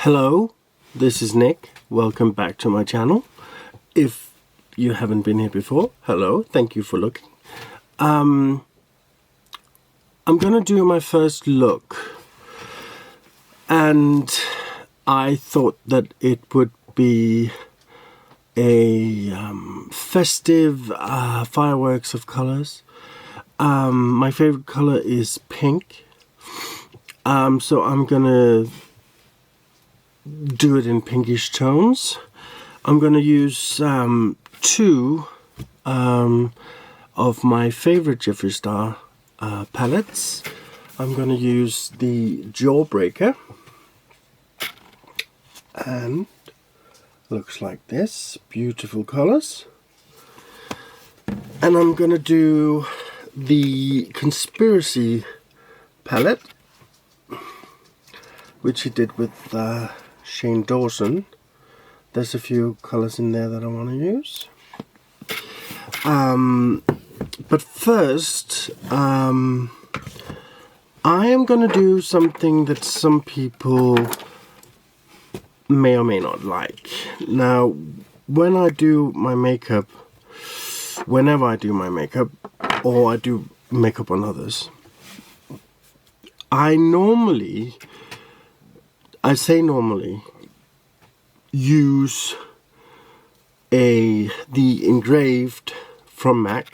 Hello, this is Nick. Welcome back to my channel. If you haven't been here before, hello, thank you for looking. I'm gonna do my first look, and I thought that it would be a festive fireworks of colors. My favorite color is pink, so I'm gonna do it in pinkish tones. I'm gonna use two of my favorite Jeffree Star palettes. I'm gonna use the Jawbreaker, and looks like this, beautiful colors. And I'm gonna do the Conspiracy palette, which he did with Shane Dawson. There's a few colors in there that I want to use. But first, I am going to do something that some people may or may not like. Now, when I do my makeup, whenever I do my makeup, or I do makeup on others, I say normally, use the engraved from M.A.C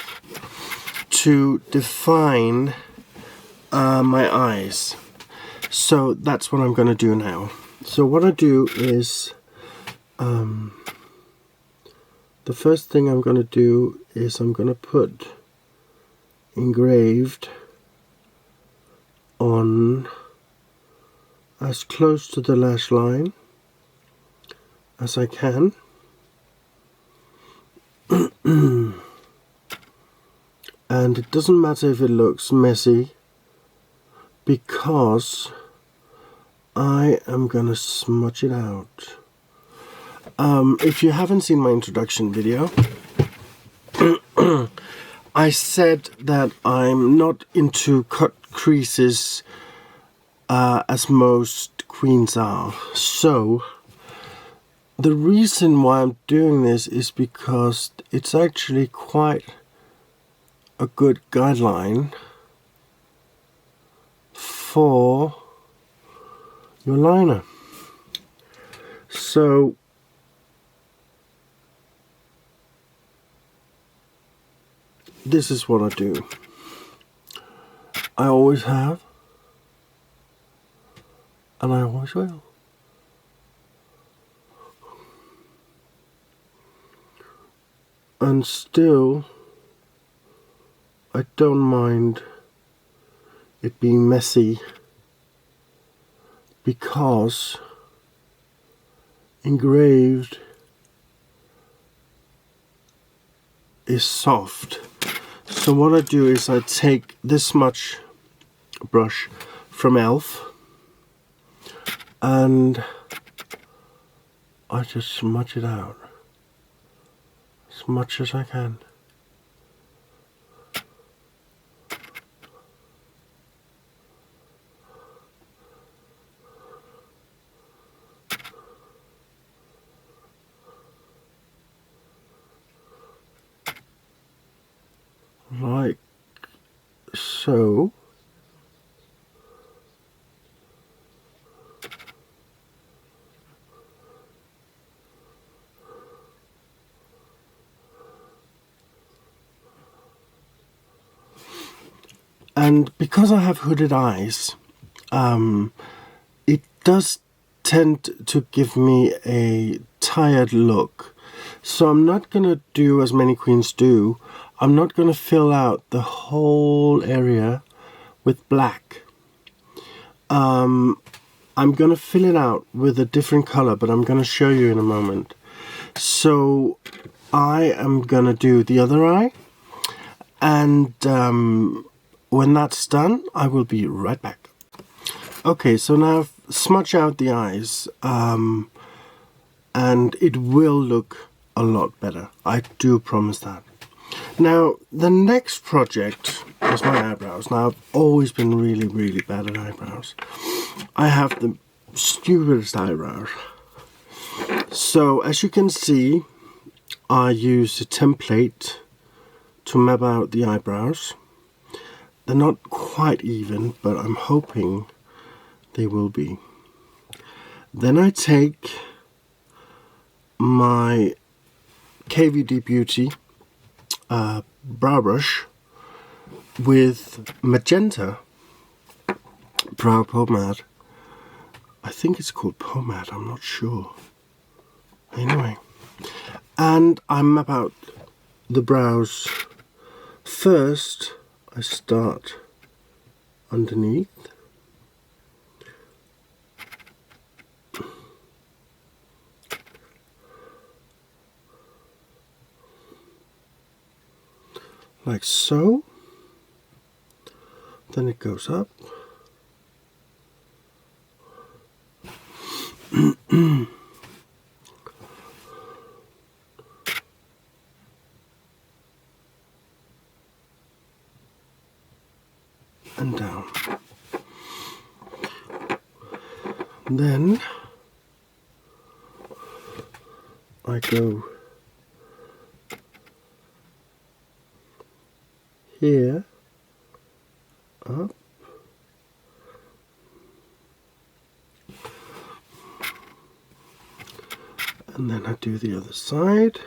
to define my eyes. So that's what I'm going to do now. So what I do is, the first thing I'm going to do is I'm going to put engraved on as close to the lash line as I can. And it doesn't matter if it looks messy, because I am gonna smudge it out. If you haven't seen my introduction video, I said that I'm not into cut creases as most queens are. So the reason why I'm doing this is because it's actually quite a good guideline for your liner. So this is what I do. I always have, and I always will. And still, I don't mind it being messy, because engraved is soft. So what I do is I take this much brush from e.l.f. and I just smudge it out as much as I can. Like so. And because I have hooded eyes, it does tend to give me a tired look. So I'm not going to do as many queens do. I'm not going to fill out the whole area with black. I'm going to fill it out with a different color, but I'm going to show you in a moment. So I am going to do the other eye, and when that's done, I will be right back. Okay, so now I've smudged out the eyes, and it will look a lot better. I do promise that. Now, the next project is my eyebrows. Now, I've always been really, really bad at eyebrows. I have the stupidest eyebrows. So as you can see, I use a template to map out the eyebrows. They're not quite even, but I'm hoping they will be. Then I take my KVD Beauty brow brush with magenta brow pomade. I think it's called pomade, I'm not sure. Anyway, and I map out the brows. First, I start underneath. Like so. Then it goes up. And down. Then I go here, up, and then I do the other side.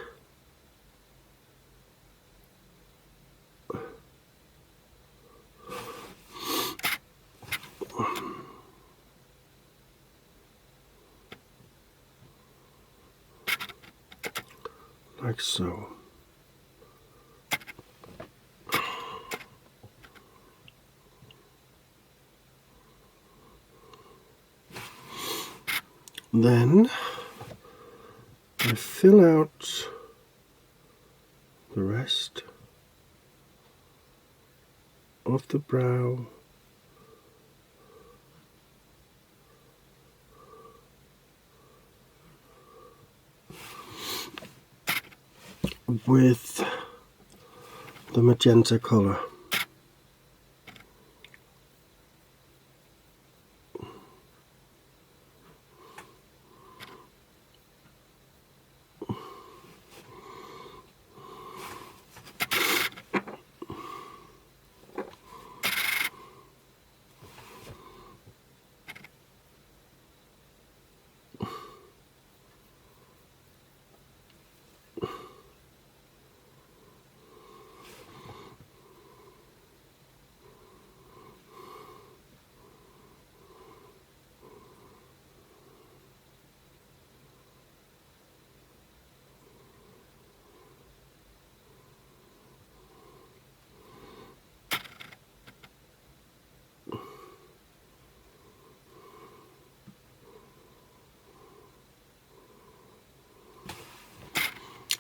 Like so. Then I fill out the rest of the brow with the magenta color.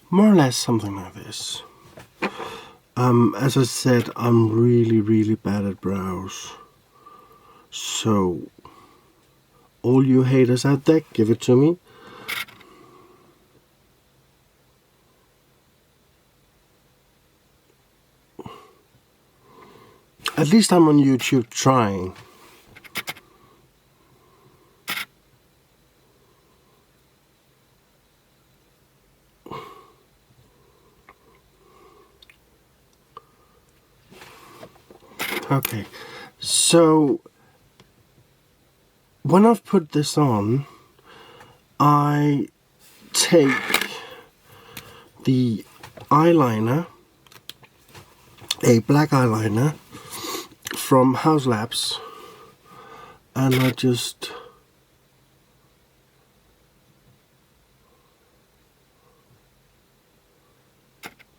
More or less something like this. As I said, I'm really bad at brows. So, all you haters out there, give it to me. At least I'm on YouTube trying. Okay, so when I've put this on, I take the eyeliner, a black eyeliner from House Labs, and I just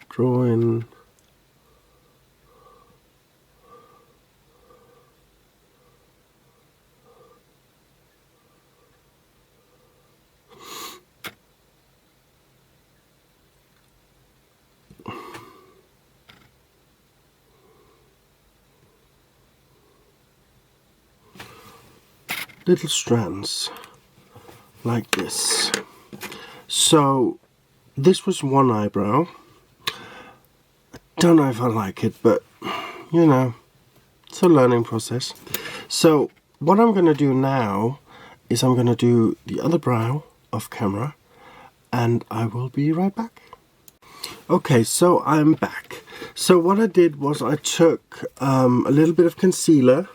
draw in little strands like this. So this was one eyebrow. I don't know if I like it, but you know, it's a learning process. So what I'm going to do now is I'm going to do the other brow off camera, and I will be right back. Okay, so I'm back. So what I did was I took a little bit of concealer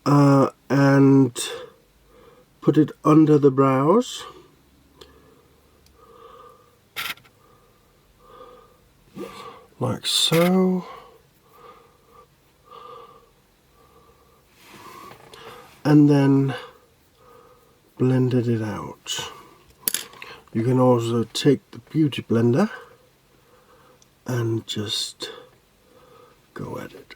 and put it under the brows. Like so. And then blended it out. You can also take the beauty blender and just go at it.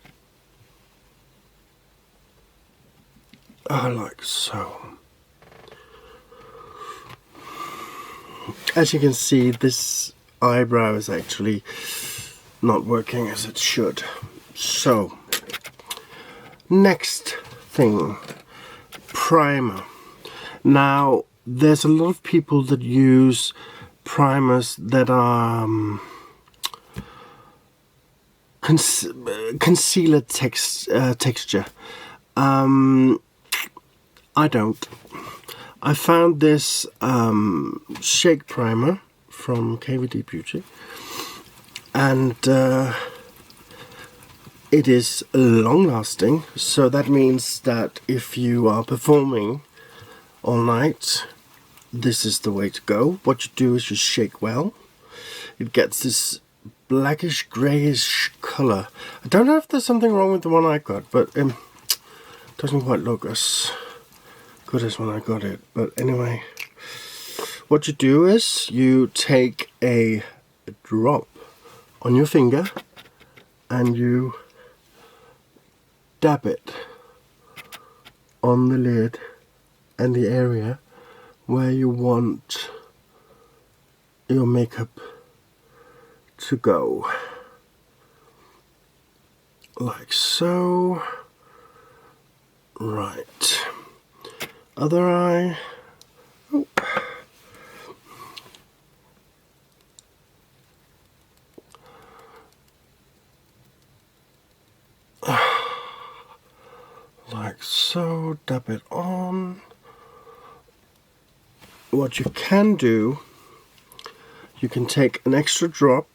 Like so. As you can see, this eyebrow is actually not working as it should. So, next thing, primer. Now, there's a lot of people that use primers that are concealer texture. I don't. I found this shake primer from KVD Beauty, and it is long lasting, so that means that if you are performing all night, this is the way to go. What you do is you shake well. It gets this blackish greyish colour. I don't know if there's something wrong with the one I got, but it doesn't quite look as good as when I got it. But anyway, what you do is you take a drop on your finger and you dab it on the lid and the area where you want your makeup to go, like so. Right, other eye. Oh. Like so, dab it on. What you can do, you can take an extra drop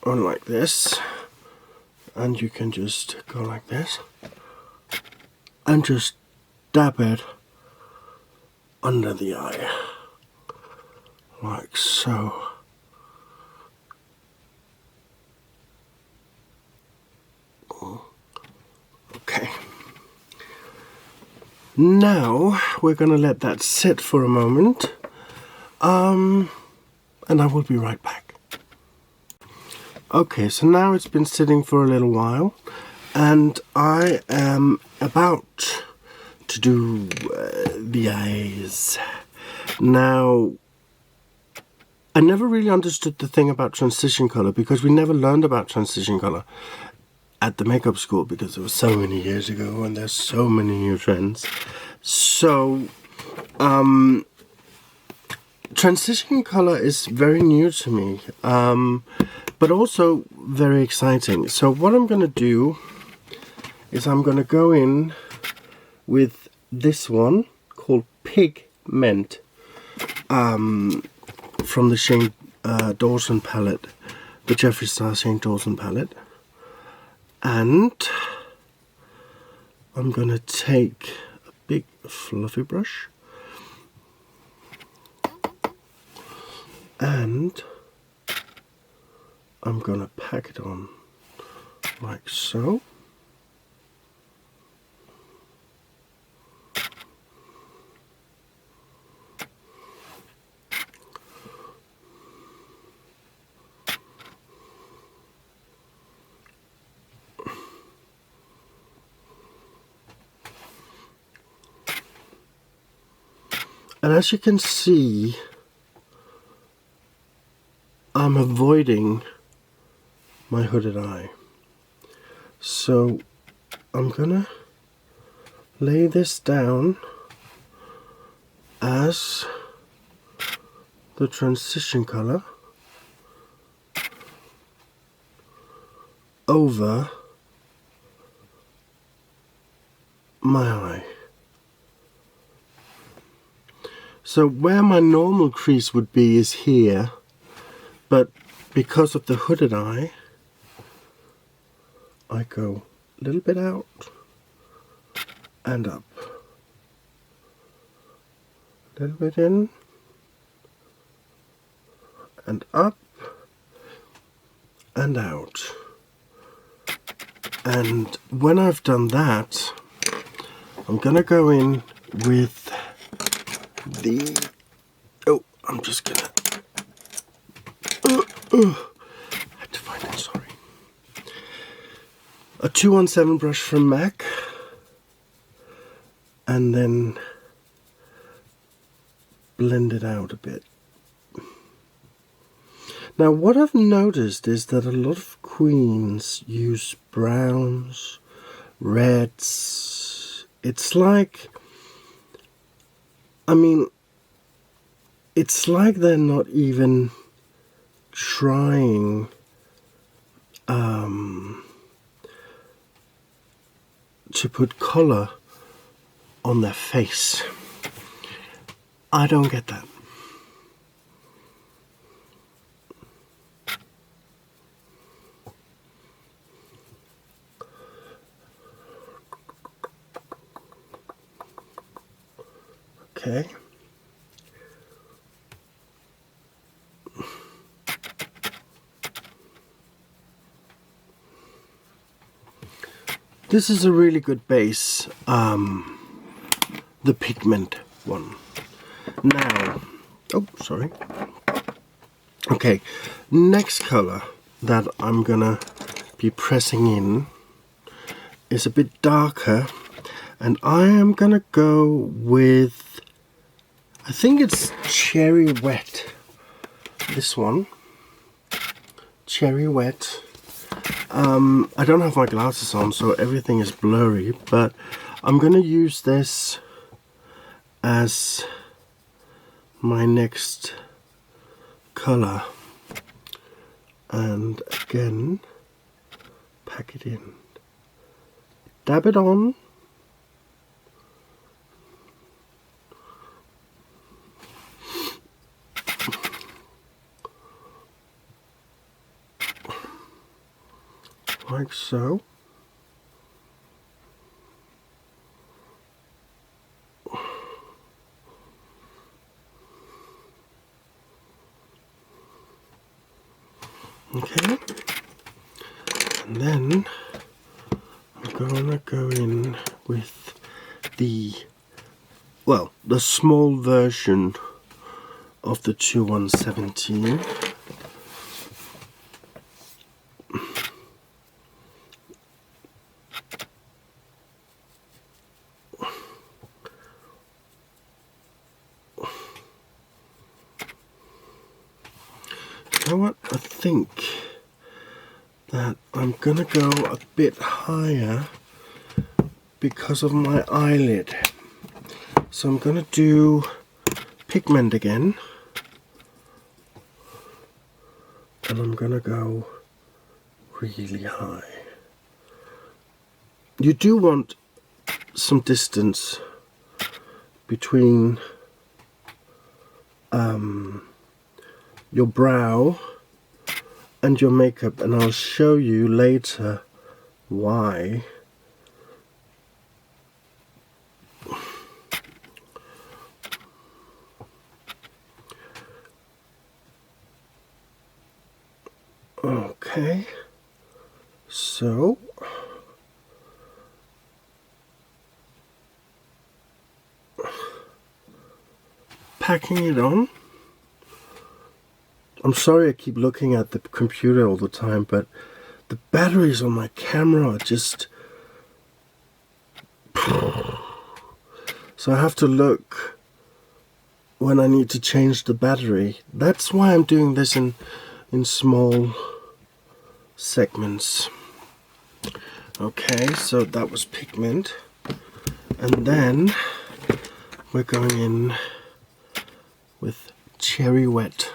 on like this, and you can just go like this and just dab it under the eye, like so. Okay. Now we're gonna let that sit for a moment, and I will be right back. Okay, so now it's been sitting for a little while, and I am about to do the eyes. Now, I never really understood the thing about transition color, because we never learned about transition color at the makeup school, because it was so many years ago and there's so many new trends. So, transition color is very new to me, but also very exciting. So what I'm going to do is I'm going to go in with this one called Pigment from the Shane Dawson palette, the Jeffree Star Shane Dawson palette. And I'm going to take a big fluffy brush and I'm going to pack it on like so. And as you can see, I'm avoiding my hooded eye. So I'm gonna lay this down as the transition color over my eye. So where my normal crease would be is here, but because of the hooded eye, I go a little bit out and up, a little bit in and up and out. And when I've done that, I'm gonna go in with the, oh, I'm just gonna, I had to find it, sorry. A 217 brush from M.A.C, and then blend it out a bit. Now what I've noticed is that a lot of queens use browns, reds. It's like, I mean, it's like they're not even trying to put color on their face. I don't get that. Okay. This is a really good base, the pigment one. Now, oh, sorry. Okay, next color that I'm gonna be pressing in is a bit darker, and I am gonna go with, I think it's Cherry Wet. This one, Cherry Wet. I don't have my glasses on, so everything is blurry, but I'm gonna use this as my next color, and again pack it in, dab it on, like so. Okay, and then I'm gonna go in with the, well, the small version of the 2117. You know what? I think that I'm gonna go a bit higher because of my eyelid. So I'm gonna do pigment again, and I'm gonna go really high. You do want some distance between your brow and your makeup, and I'll show you later why. Okay, so packing it on. I'm sorry I keep looking at the computer all the time, but the batteries on my camera are just... So I have to look when I need to change the battery. That's why I'm doing this in small segments. Okay, so that was pigment. And then we're going in with Cherry Wet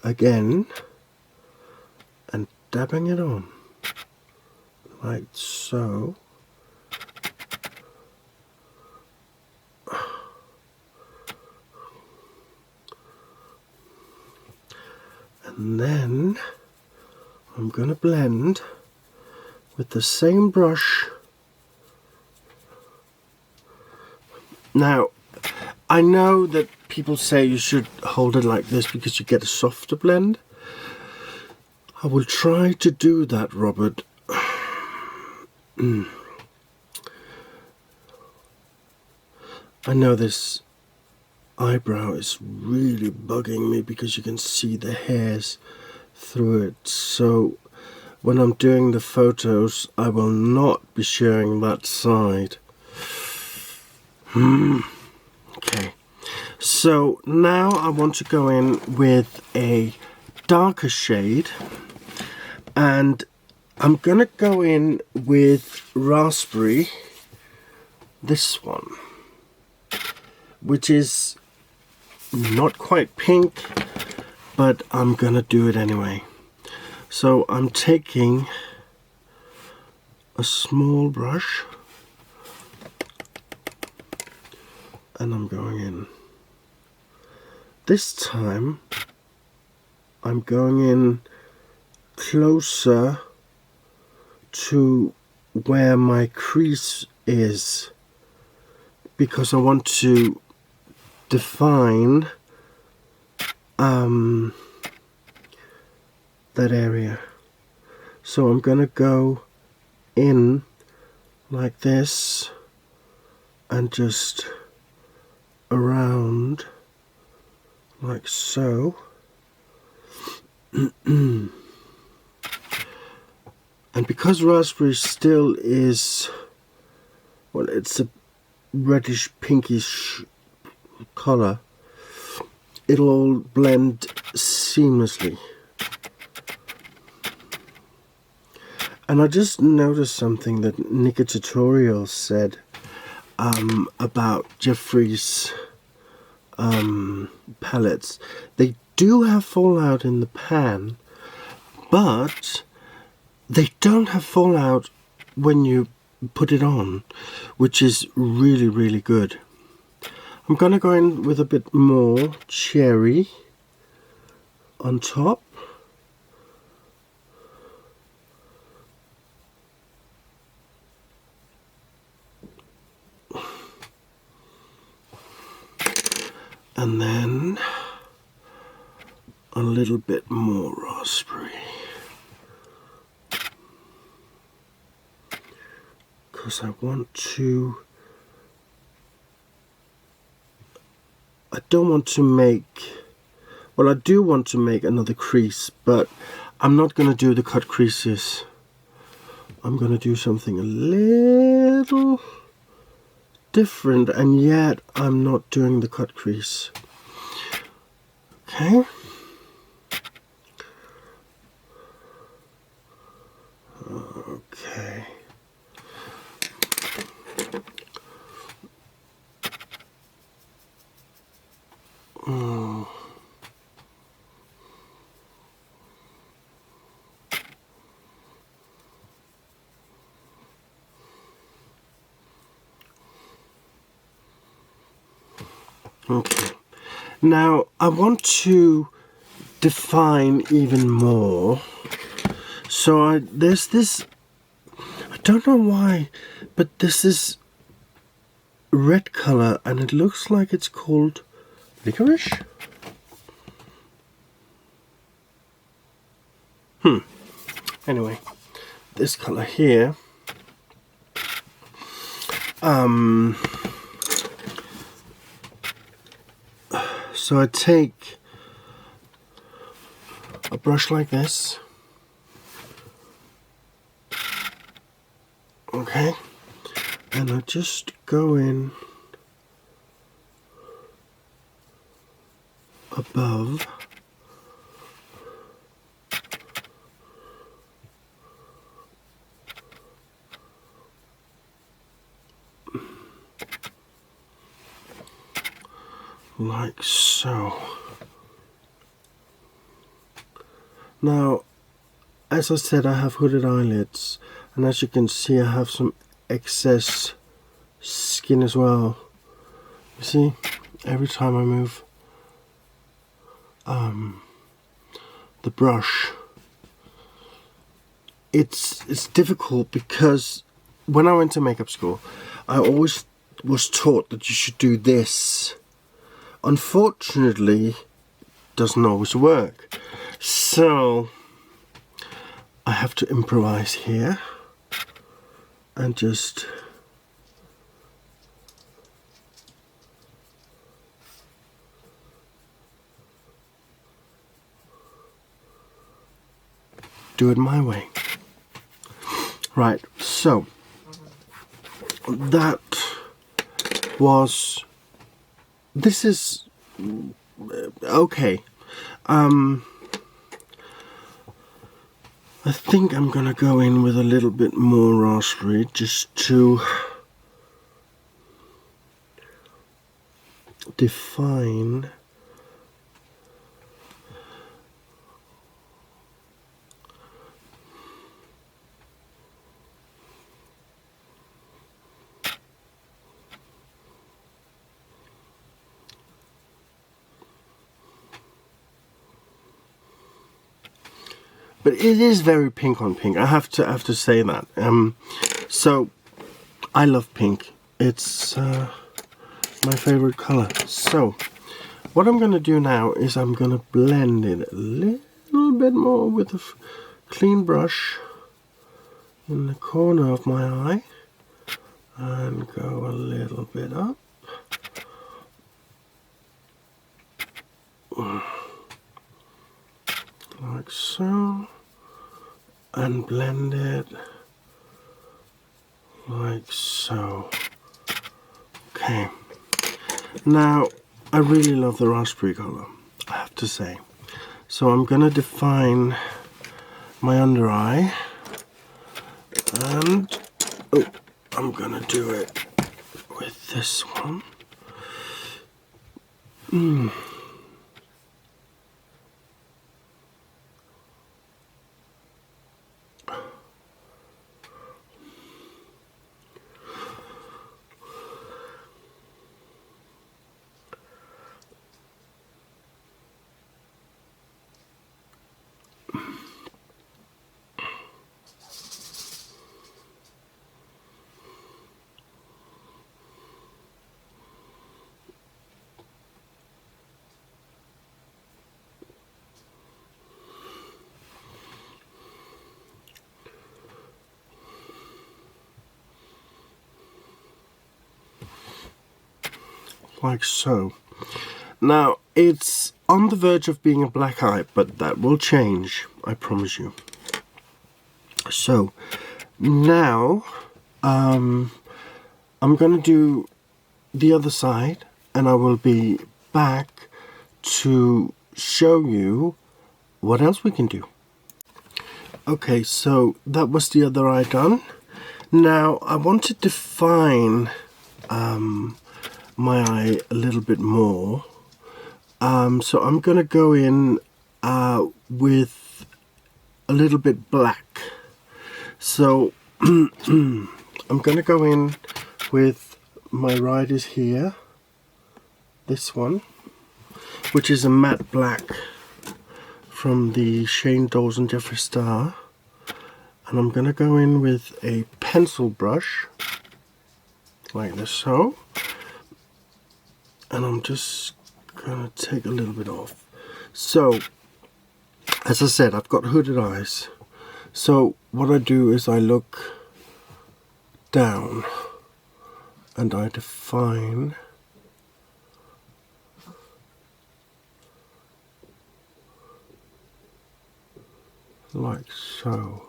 again and dabbing it on like so. And then I'm going to blend with the same brush. Now, I know that people say you should hold it like this because you get a softer blend. I will try to do that, Robert. I know this eyebrow is really bugging me because you can see the hairs through it. So when I'm doing the photos, I will not be sharing that side. Okay, so now I want to go in with a darker shade, and I'm gonna go in with Raspberry, this one, which is not quite pink, but I'm gonna do it anyway. So I'm taking a small brush and I'm going in. This time I'm going in closer to where my crease is because I want to define that area. So I'm gonna go in like this and just around like so. And because raspberry still is, well, it's a reddish pinkish color, it'll all blend seamlessly. And I just noticed something that Nika Tutorial said about Jeffrey's palettes. They do have fallout in the pan, but they don't have fallout when you put it on, which is really, really good. I'm gonna go in with a bit more cherry on top. And then a little bit more raspberry, because I don't want to make, well, I do want to make another crease, but I'm not going to do the cut creases. I'm going to do something a little different, and yet I'm not doing the cut crease. Okay. Okay. Oh. Okay. Now I want to define even more. So there's this, I don't know why, but this is red color and it looks like it's called licorice. Anyway, this color here, so I take a brush like this, okay, and I just go in above, like so. Now, as I said, I have hooded eyelids, and as you can see, I have some excess skin as well. You see, every time I move the brush. It's difficult because when I went to makeup school, I always was taught that you should do this. Unfortunately, it doesn't always work. So I have to improvise here and just do it my way. Right, so that was, this is okay. I think I'm gonna go in with a little bit more raspberry just to define but it is very pink on pink. I have to say that. So I love pink. It's my favorite color. So what I'm gonna do now is I'm gonna blend it a little bit more with a clean brush in the corner of my eye and go a little bit up. Like so, and blend it like so. Okay, now I really love the raspberry color, I have to say. So I'm gonna define my under eye, and I'm gonna do it with this one. Like so. Now it's on the verge of being a black eye, but that will change, I promise you. So now I'm gonna do the other side, and I will be back to show you what else we can do. Okay, so that was the other eye done. Now I want to define my eye a little bit more. So I'm gonna go in with a little bit black. So I'm gonna go in with my riders here, this one, which is a matte black from the Shane Dawes and Jeffree Star, and I'm gonna go in with a pencil brush like this, so, and I'm just gonna take a little bit off. So as I said, I've got hooded eyes, so what I do is I look down and I define like so,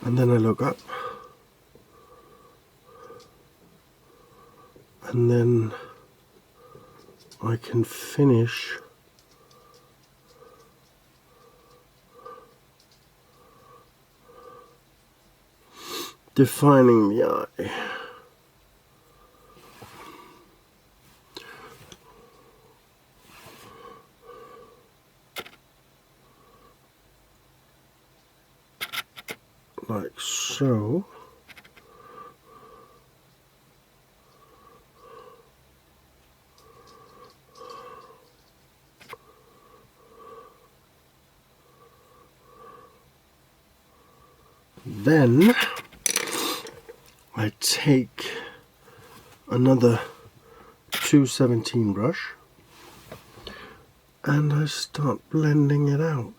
and then I look up, and then I can finish defining the eye. Like so. then I take another 217 brush and I start blending it out.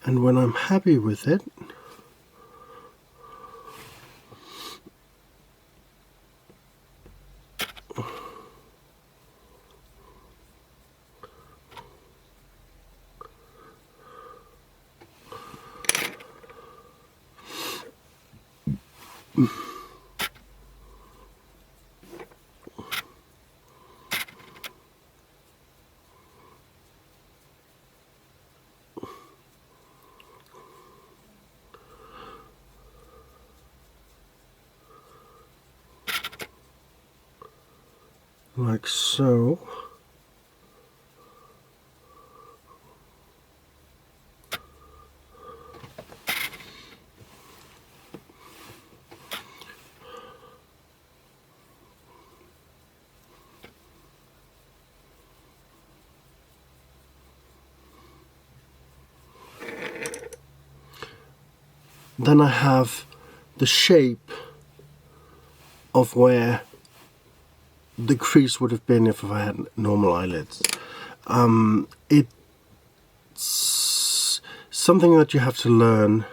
And when I'm happy with it, like so. Then I have the shape of where the crease would have been if I had normal eyelids. It's something that you have to learn.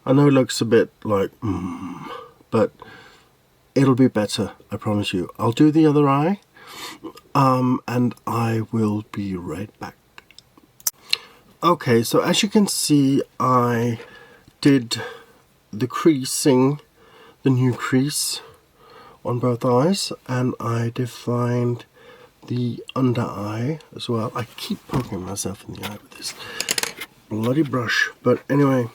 I know it looks a bit like, but it'll be better, I promise you. I'll do the other eye, and I will be right back. Okay, so as you can see, I did the creasing, the new crease on both eyes, and I defined the under eye as well. I keep poking myself in the eye with this bloody brush, but anyway,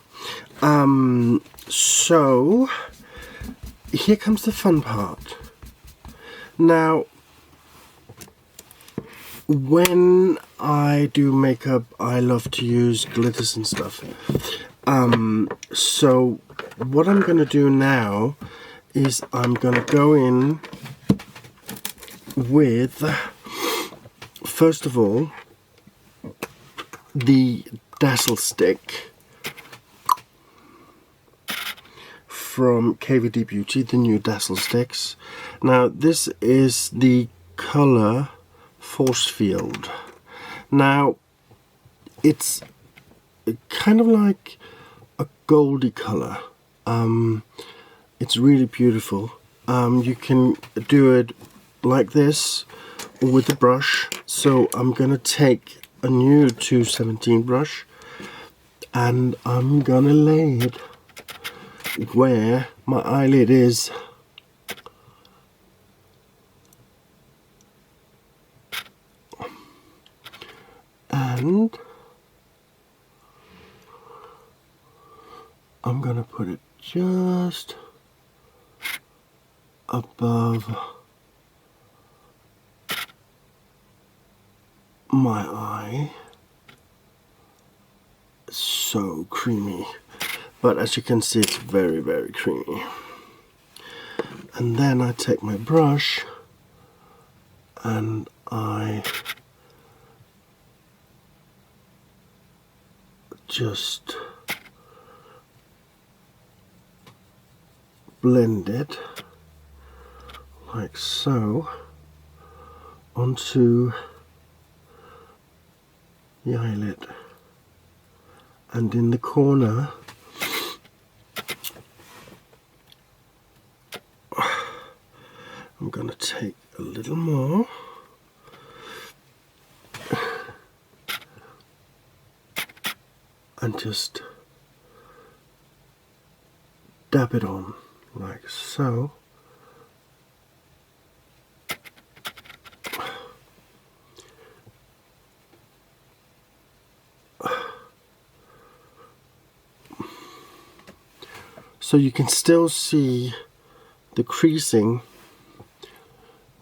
so here comes the fun part. Now, when I do makeup, I love to use glitters and stuff. So what I'm going to do now is I'm going to go in with, first of all, the Dazzle Stick from KVD Beauty, the new Dazzle Sticks. Now this is the color Force Field. Now it's kind of like a goldy color. It's really beautiful. You can do it like this or with the brush. So I'm gonna take a new 217 brush and I'm gonna lay it where my eyelid is. And I'm gonna put it just above my eye. So creamy, but as you can see, it's very, very creamy. And then I take my brush and I just blend it like so onto the eyelid, and in the corner I'm gonna take a little more and just dab it on like so. So you can still see the creasing,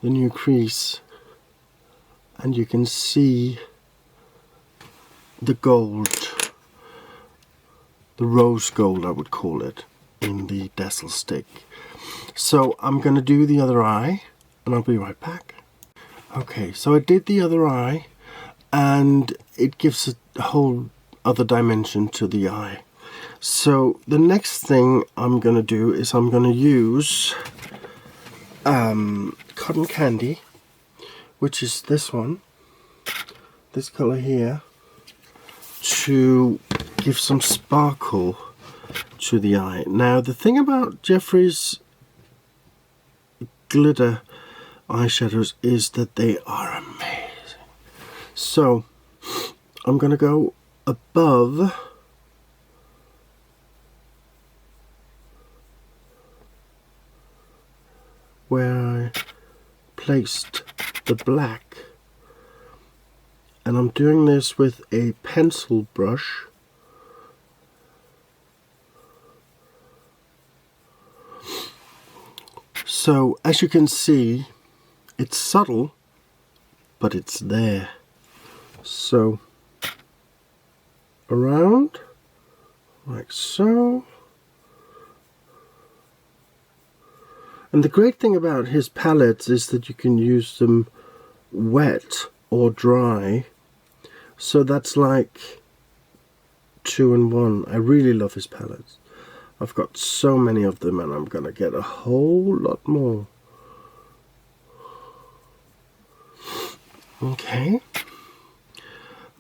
the new crease, and you can see the gold, the rose gold I would call it, in the Dazzle stick. So I'm going to do the other eye and I'll be right back. Okay, so I did the other eye and it gives a whole other dimension to the eye. So the next thing I'm going to do is I'm going to use cotton candy, which is this one, this color here, to give some sparkle to the eye. Now the thing about Jeffree's glitter eyeshadows is that they are amazing. So I'm going to go above where I placed the black, and I'm doing this with a pencil brush. So as you can see, it's subtle, but it's there. So around like so. And the great thing about his palettes is that you can use them wet or dry. So that's like 2 in 1. I really love his palettes. I've got so many of them and I'm gonna get a whole lot more. Okay.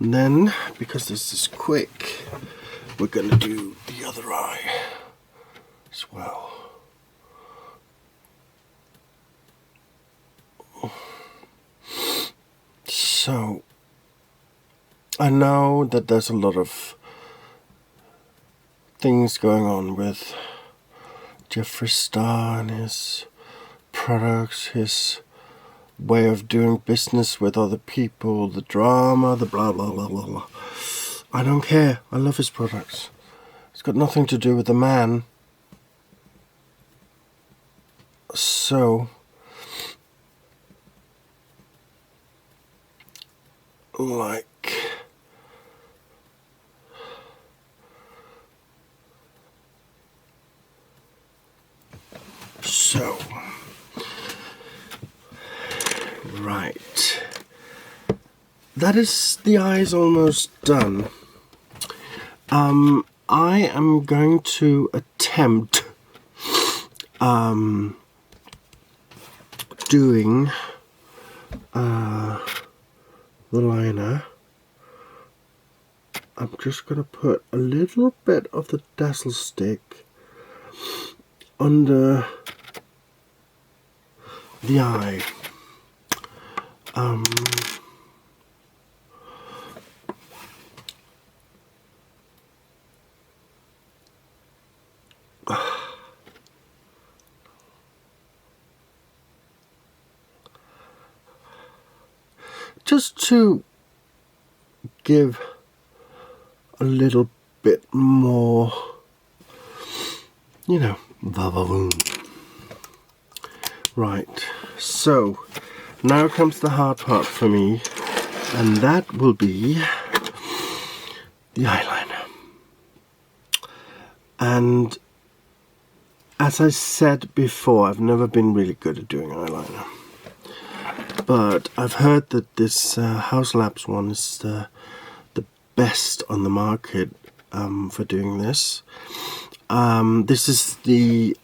And then, because this is quick, we're gonna do the other eye as well. So, I know that there's a lot of things going on with Jeffree Star and his products, his way of doing business with other people, the drama, the blah blah blah blah blah. I don't care. I love his products. It's got nothing to do with the man. So like so. Right. That is, the eyes almost done. I am going to attempt doing the liner. I'm just going to put a little bit of the Dazzle stick under the eye. Just to give a little bit more, you know, va-va-voom. Right, so now comes the hard part for me, and that will be the eyeliner. And as I said before, I've never been really good at doing eyeliner. But I've heard that this House Labs one is the best on the market for doing this. This is the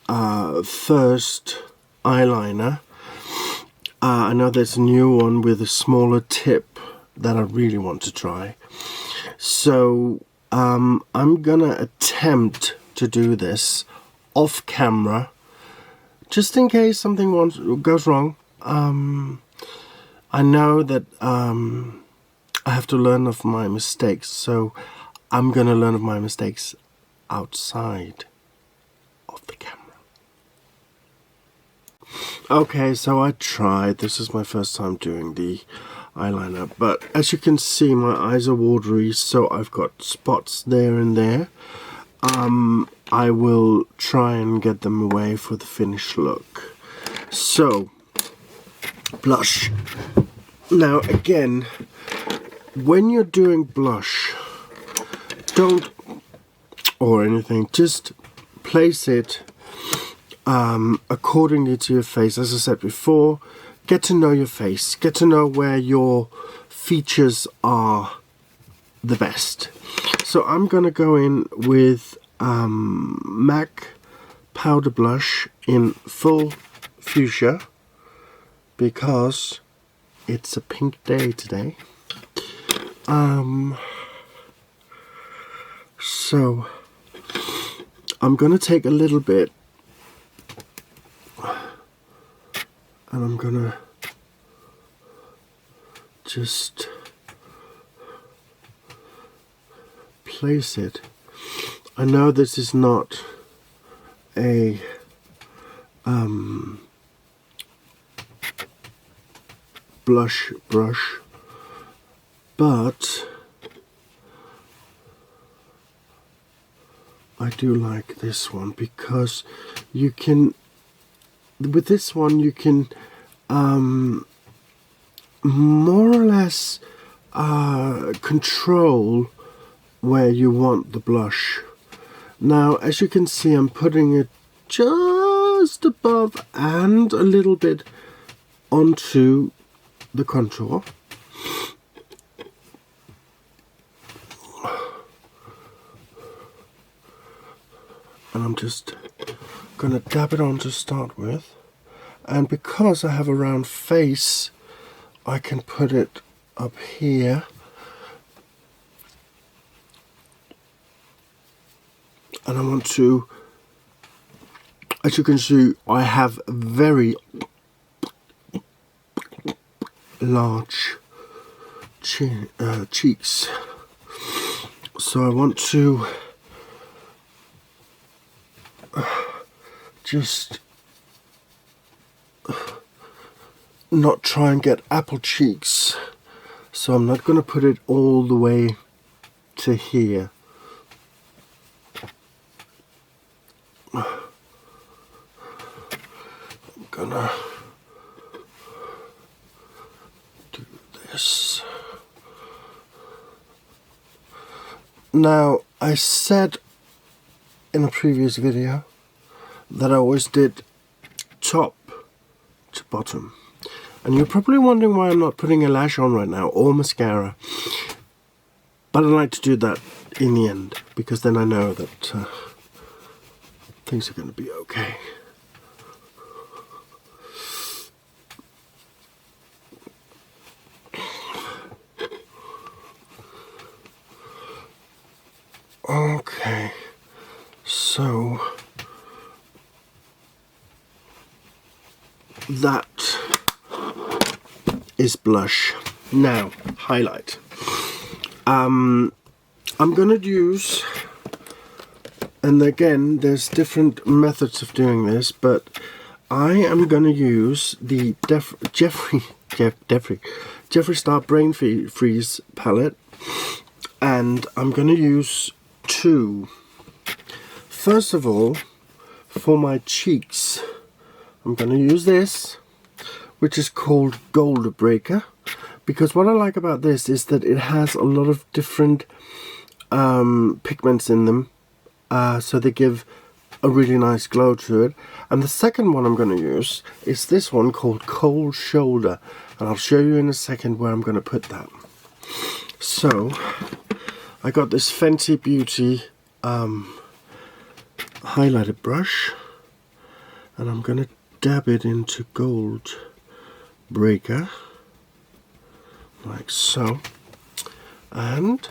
first eyeliner. I know there's a new one with a smaller tip that I really want to try. So I'm gonna attempt to do this off camera, just in case something goes wrong. I know that I have to learn of my mistakes, so I'm going to learn of my mistakes outside of the camera. Okay, so I tried. This is my first time doing the eyeliner, but as you can see, my eyes are watery, so I've got spots there and there. I will try and get them away for the finished look. So, blush. Now again, when you're doing blush, don't, or anything, just place it accordingly to your face. As I said before, get to know your face, get to know where your features are the best. So I'm gonna go in with M.A.C powder blush in full fuchsia because it's a pink day today. So I'm gonna take a little bit and I'm gonna just place it. I know this is not a blush brush, but I do like this one because you can, with this one you can more or less control where you want the blush. Now, as you can see, I'm putting it just above and a little bit onto the contour. And I'm just gonna dab it on to start with. And because I have a round face, I can put it up here. And I want to, as you can see, I have very large cheeks. So I want to just not try and get apple cheeks. So I'm not going to put it all the way to here. I'm gonna do this. Now, I said in a previous video that I always did top to bottom. And you're probably wondering why I'm not putting a lash on right now or mascara. But I like to do that in the end because then I know that things are going to be okay. Okay, so that is blush. Now, highlight. I'm gonna use, and again, there's different methods of doing this, but I am gonna use the Jeffree Star Brain Freeze palette, and I'm gonna use two. First of all, for my cheeks, I'm going to use this, which is called Gold Breaker, because what I like about this is that it has a lot of different pigments in them, so they give a really nice glow to it. And the second one I'm going to use is this one called Cold Shoulder, and I'll show you in a second where I'm going to put that. So I got this Fenty Beauty highlighter brush, and I'm going to dab it into Gold Breaker like so. And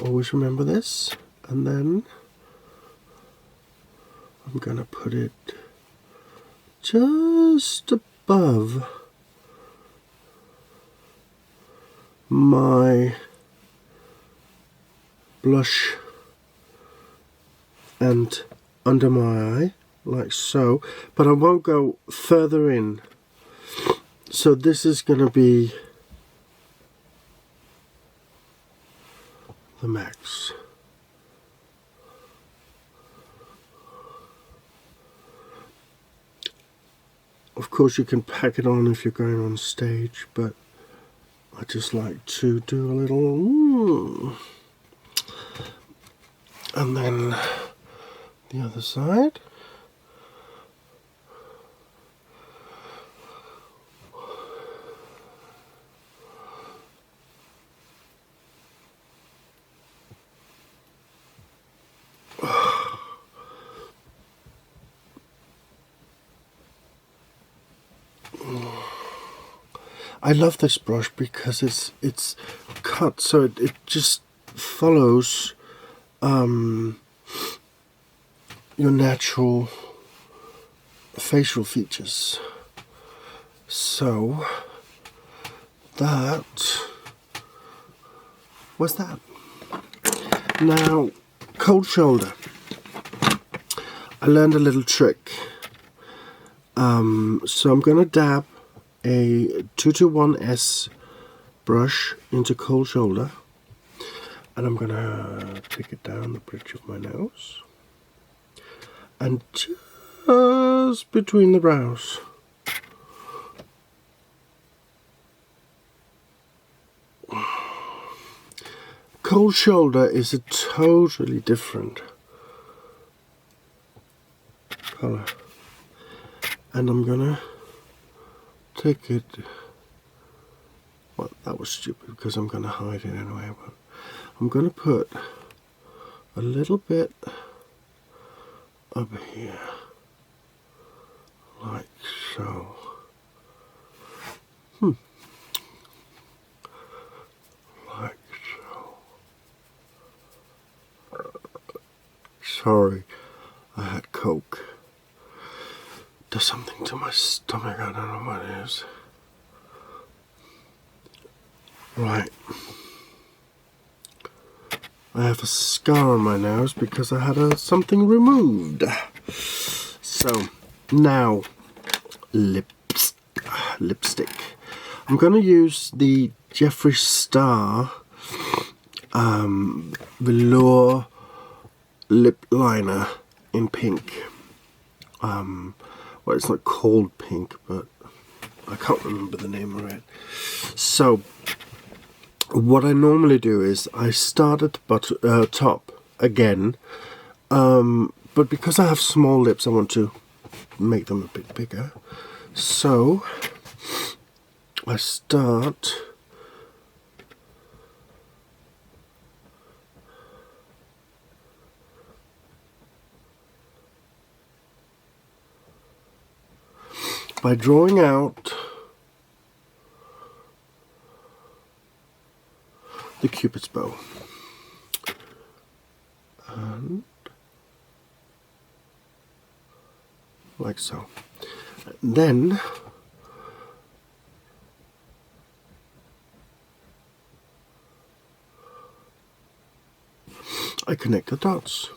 always remember this, and then I'm going to put it just above my blush and under my eye, like so, but I won't go further in. So this is going to be the M.A.C. Of course you can pack it on if you're going on stage, but I just like to do a little and then the other side. I love this brush because it's cut so it just follows your natural facial features. So that was that. Now, cold shoulder. I learned a little trick. So I'm gonna dab a 221S brush into cold shoulder, and I'm gonna take it down the bridge of my nose and just between the brows. Cold shoulder is a totally different color, and I'm gonna take it. Well, that was stupid because I'm gonna hide it anyway, but I'm gonna put a little bit up here, like so. Like so. Sorry, I had Coke. Does something to my stomach, I don't know what it is. Right. I have a scar on my nose because I had something removed. So, now, lipstick. I'm going to use the Jeffree Star Velour lip liner in pink. Well, it's not called pink, but I can't remember the name of it. So, what I normally do is I start at the top again, but because I have small lips, I want to make them a bit bigger. So, I start by drawing out the Cupid's bow, and like so. And then I connect the dots.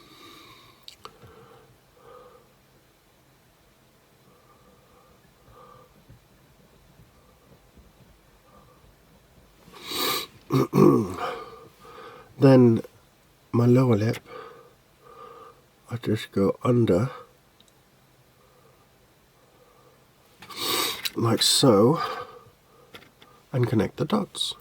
Then my lower lip, I just go under, like so, and connect the dots.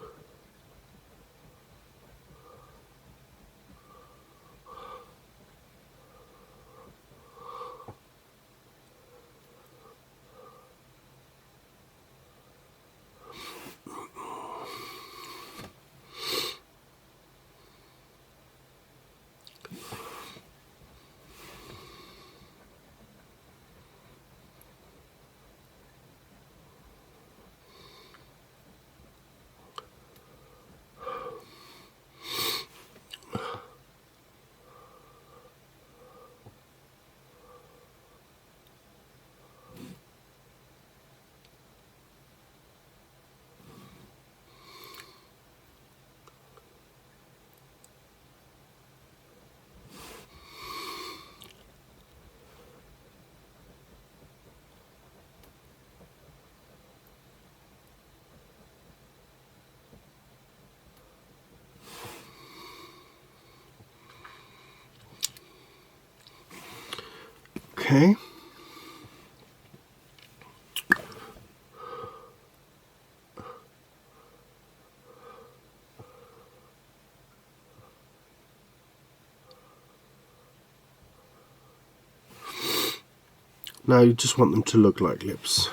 Okay. Now you just want them to look like lips.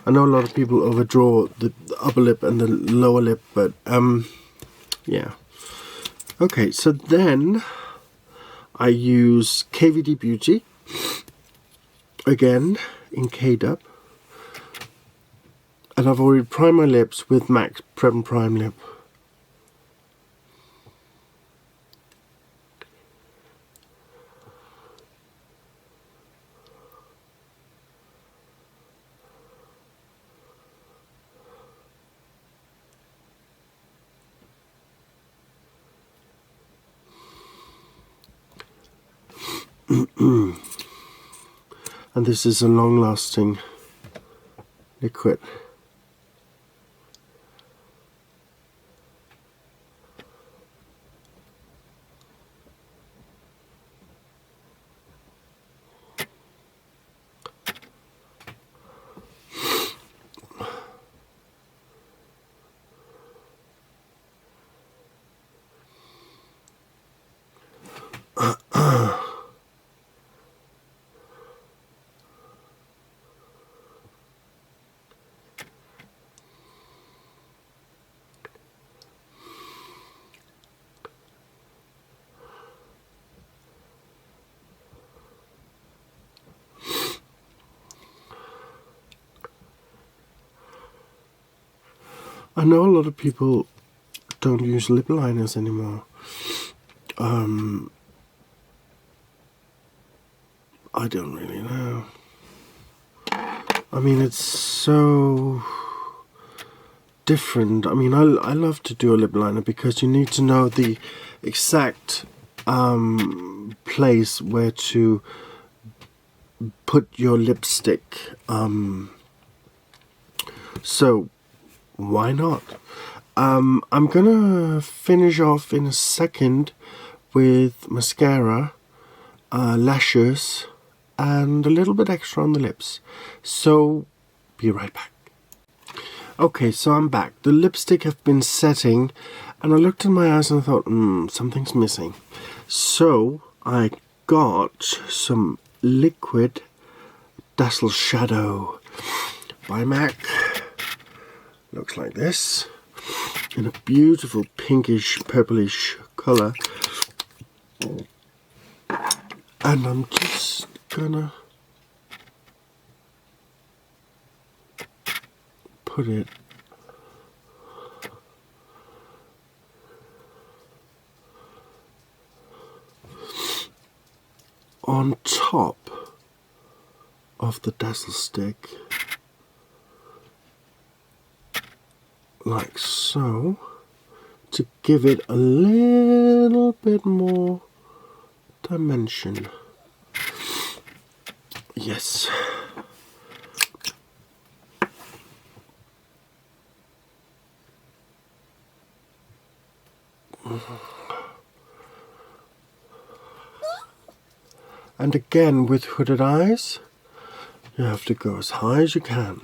I know a lot of people overdraw the upper lip and the lower lip, but yeah. Okay, so then I use KVD Beauty, again in K-Dub, and I've already primed my lips with M.A.C Prep and Prime Lip. And this is a long-lasting liquid. I know a lot of people don't use lip liners anymore. I don't really know. I mean, it's so different. I mean, I love to do a lip liner because you need to know the exact place where to put your lipstick. So why not? I'm gonna finish off in a second with mascara, lashes, and a little bit extra on the lips. So be right back. Okay, so I'm back. The lipstick have been setting, and I looked in my eyes and I thought, something's missing. So I got some liquid Dazzle Shadow by M.A.C. Looks like this, in a beautiful pinkish, purplish color. And I'm just gonna put it on top of the Dazzle stick, like so, to give it a little bit more dimension. Yes. And again, with hooded eyes, you have to go as high as you can.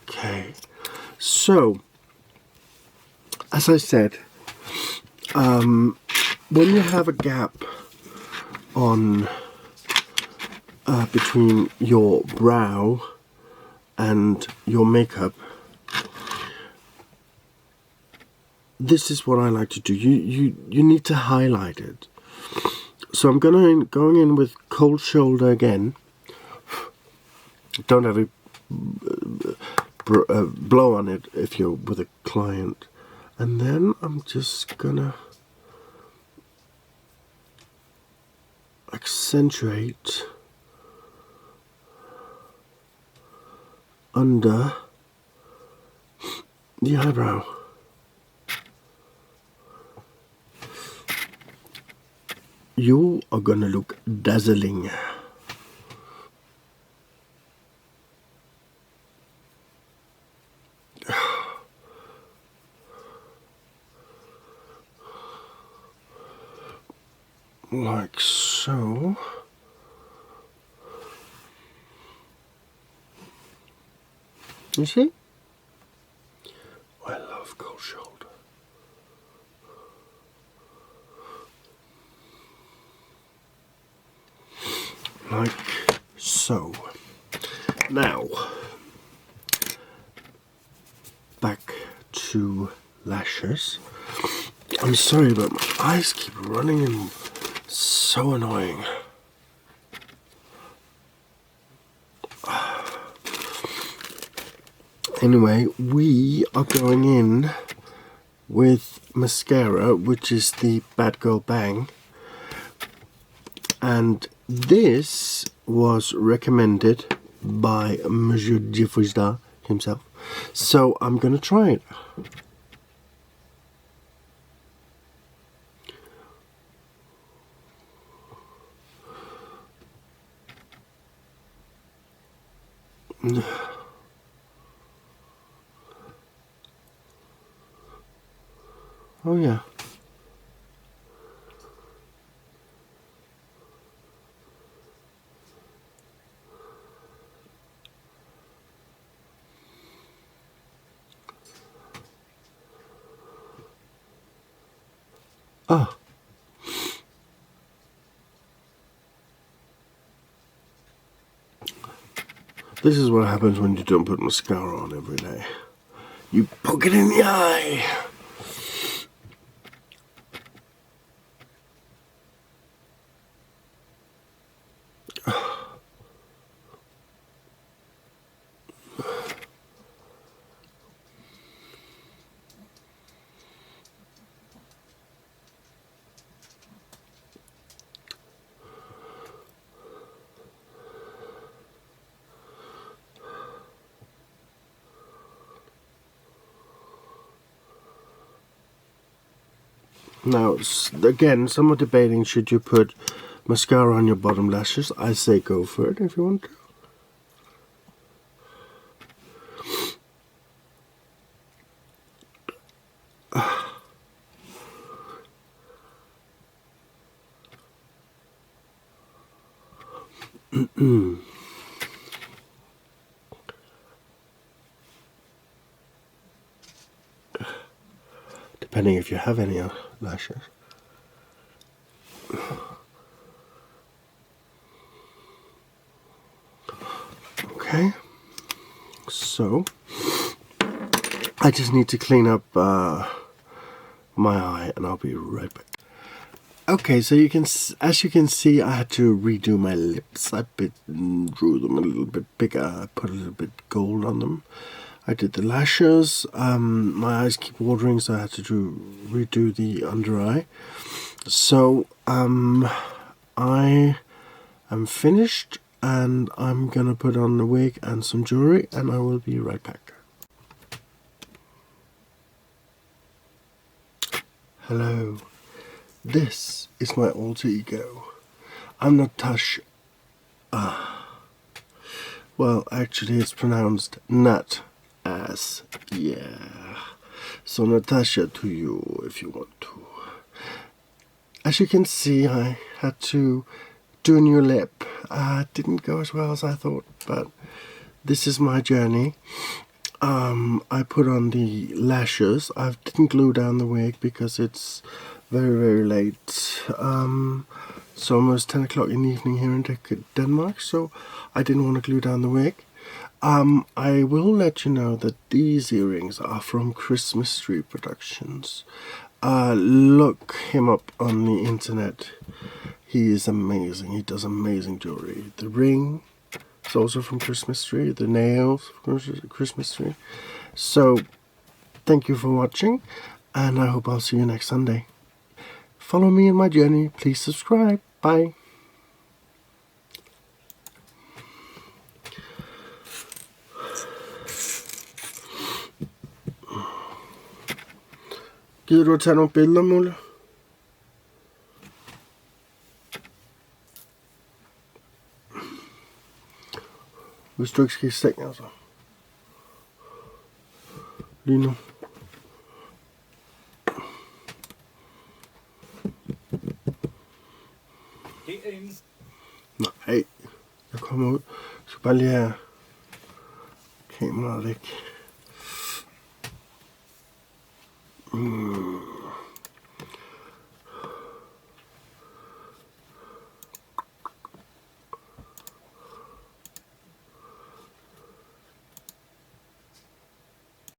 Okay, so as I said, when you have a gap on between your brow and your makeup, this is what I like to do. You need to highlight it. So I'm going in with Cold Shoulder again. Don't ever blow on it if you're with a client. And then I'm just gonna accentuate under the eyebrow. You are gonna look dazzling. like so. You see? I love cold shoulder. Like so. Now, back to lashes. I'm sorry, but my eyes keep running and so annoying. Anyway, we are going in with mascara, which is the Bad Girl Bang. And this was recommended by Monsieur Jeffrey himself. So I'm going to try it. Oh yeah. Ah. This is what happens when you don't put mascara on every day. You poke it in the eye. Now, again, some are debating, should you put mascara on your bottom lashes? I say go for it if you want to. Depending if you have any lashes. Okay, so I just need to clean up my eye and I'll be right back. Okay, so as you can see, I had to redo my lips. I drew them a little bit bigger. I put a little bit gold on them. I did the lashes. My eyes keep watering, so I had to redo the under eye. So I am finished, and I'm gonna put on the wig and some jewelry, and I will be right back. Hello. This is my alter ego. I'm Natasha. Well, actually, it's pronounced Nat as, yeah. So Natasha to you if you want to. As you can see, I had to do a new lip. It didn't go as well as I thought, but this is my journey. I put on the lashes. I didn't glue down the wig because it's very, very late. It's almost 10 o'clock in the evening here in Denmark, so I didn't want to glue down the wig. I will let you know that these earrings are from Christmas Tree Productions. Look him up on the internet. He is amazing. He does amazing jewelry. The ring is also from Christmas Tree. The nails from Christmas Tree. So, thank you for watching, and I hope I'll see you next Sunday. Follow me in my journey. Please subscribe. Bye. Gider du at tage nogle billeder, Mulle? Hvis du ikke skal i seng, altså. Lige nu. Herinde. Nej, jeg kommer ud. Jeg skal bare lige have kameraet væk.